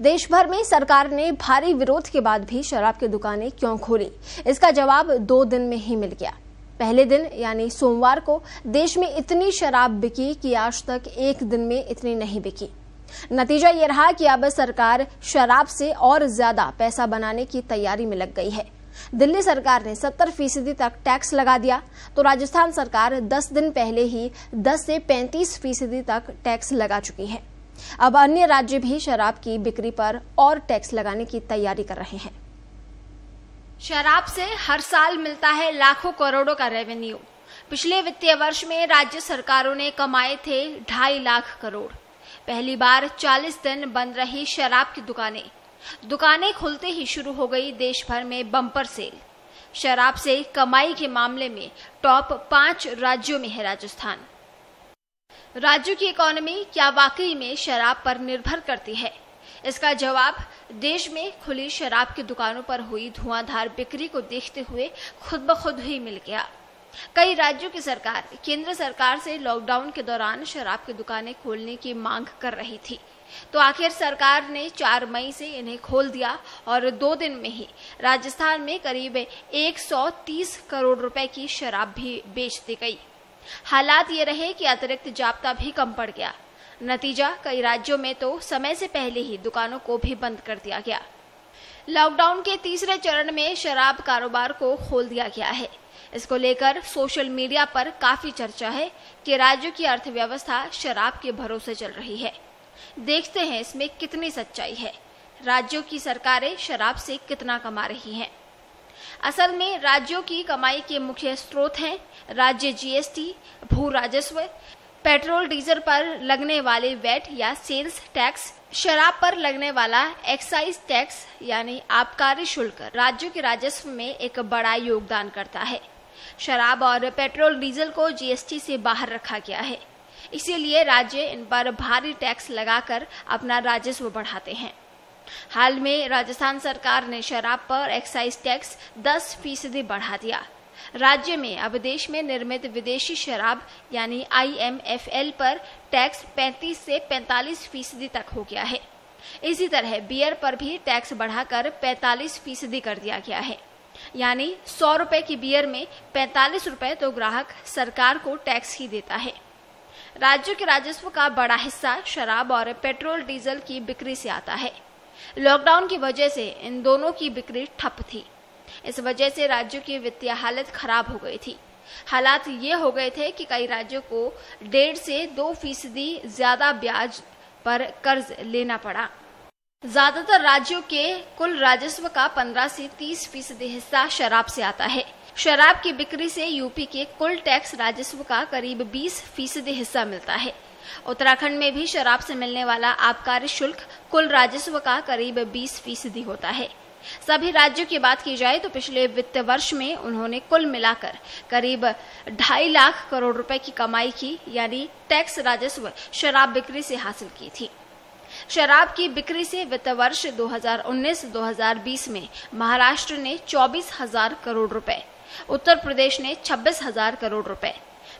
देश भर में सरकार ने भारी विरोध के बाद भी शराब की दुकानें क्यों खोली, इसका जवाब 2 दिन में ही मिल गया। पहले दिन यानी सोमवार को देश में इतनी शराब बिकी कि आज तक एक दिन में इतनी नहीं बिकी। नतीजा ये रहा कि अब सरकार शराब से और ज्यादा पैसा बनाने की तैयारी में लग गई है। दिल्ली सरकार ने 70% तक टैक्स लगा दिया, तो राजस्थान सरकार 10 दिन पहले ही 10 से 35% तक टैक्स लगा चुकी है। अब अन्य राज्य भी शराब की बिक्री पर और टैक्स लगाने की तैयारी कर रहे हैं। शराब से हर साल मिलता है लाखों करोड़ों का रेवेन्यू। पिछले वित्तीय वर्ष में राज्य सरकारों ने कमाए थे 2.5 लाख करोड़। पहली बार 40 दिन बंद रही शराब की दुकानें खुलते ही शुरू हो गई देश भर में बम्पर सेल। शराब से कमाई के मामले में टॉप 5 राज्यों में है राजस्थान। राज्यों की इकोनॉमी क्या वाकई में शराब पर निर्भर करती है? इसका जवाब देश में खुली शराब की दुकानों पर हुई धुआंधार बिक्री को देखते हुए खुद ब खुद ही मिल गया। कई राज्यों की सरकार केंद्र सरकार से लॉकडाउन के दौरान शराब की दुकानें खोलने की मांग कर रही थी, तो आखिर सरकार ने 4 मई से इन्हें खोल दिया और 2 दिन में ही राजस्थान में करीब 130 करोड़ रुपए की शराब भी बेच दी गई। हालात ये रहे कि अतिरिक्त जाब्ता भी कम पड़ गया। नतीजा, कई राज्यों में तो समय से पहले ही दुकानों को भी बंद कर दिया गया। लॉकडाउन के तीसरे चरण में शराब कारोबार को खोल दिया गया है। इसको लेकर सोशल मीडिया पर काफी चर्चा है कि राज्यों की अर्थव्यवस्था शराब के भरोसे चल रही है। देखते हैं इसमें कितनी सच्चाई है। राज्यों की सरकारें शराब से कितना कमा रही हैं? असल में राज्यों की कमाई के मुख्य स्रोत हैं राज्य जीएसटी, भू राजस्व, पेट्रोल डीजल पर लगने वाले वैट या सेल्स टैक्स, शराब पर लगने वाला एक्साइज टैक्स यानी आबकारी शुल्क राज्यों के राजस्व में एक बड़ा योगदान करता है। शराब और पेट्रोल डीजल को जीएसटी से बाहर रखा गया है, इसीलिए राज्य इन पर भारी टैक्स लगाकर अपना राजस्व बढ़ाते हैं। हाल में राजस्थान सरकार ने शराब पर एक्साइज टैक्स 10% बढ़ा दिया। राज्य में अब देश में निर्मित विदेशी शराब यानी IMFL पर टैक्स 35 से 45% तक हो गया है। इसी तरह बियर पर भी टैक्स बढ़ाकर 45% कर दिया गया है, यानी 100 रुपए की बियर में 45 रुपए तो ग्राहक सरकार को टैक्स ही देता है। राज्यों के राजस्व का बड़ा हिस्सा शराब और पेट्रोल डीजल की बिक्री से आता है। लॉकडाउन की वजह से इन दोनों की बिक्री ठप थी। इस वजह से राज्यों की वित्तीय हालत खराब हो गई थी। हालात ये हो गए थे कि कई राज्यों को 1.5 से 2% ज्यादा ब्याज पर कर्ज लेना पड़ा। ज्यादातर राज्यों के कुल राजस्व का 15 से 30% हिस्सा शराब से आता है। शराब की बिक्री से यूपी के कुल टैक्स राजस्व का करीब 20% हिस्सा मिलता है। उत्तराखंड में भी शराब से मिलने वाला आबकारी शुल्क कुल राजस्व का करीब 20% होता है। सभी राज्यों की बात की जाए तो पिछले वित्त वर्ष में उन्होंने कुल मिलाकर करीब 2.5 लाख करोड़ रुपए की कमाई की, यानी टैक्स राजस्व शराब बिक्री से हासिल की थी। शराब की बिक्री से वित्त वर्ष 2019-2020 में महाराष्ट्र ने 24,000 करोड़ रुपए, उत्तर प्रदेश ने 26,000 करोड़ रुपए,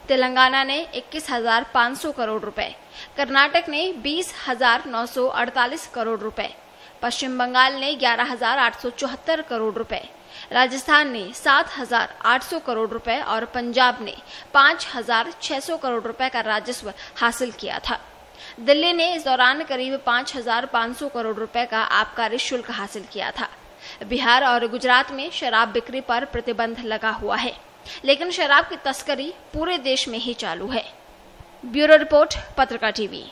तेलंगाना ने 21,500 करोड़ रुपए, कर्नाटक ने 20,948 करोड़ रुपए, पश्चिम बंगाल ने 11,874 करोड़ रुपए, राजस्थान ने 7,800 करोड़ रुपए और पंजाब ने 5,600 करोड़ रुपए का राजस्व हासिल किया था। दिल्ली ने इस दौरान करीब 5,500 करोड़ रुपए का आबकारी शुल्क हासिल किया था। बिहार और गुजरात में शराब बिक्री पर प्रतिबंध लगा हुआ है, लेकिन शराब की तस्करी पूरे देश में ही चालू है। ब्यूरो रिपोर्ट, पत्रकार टीवी।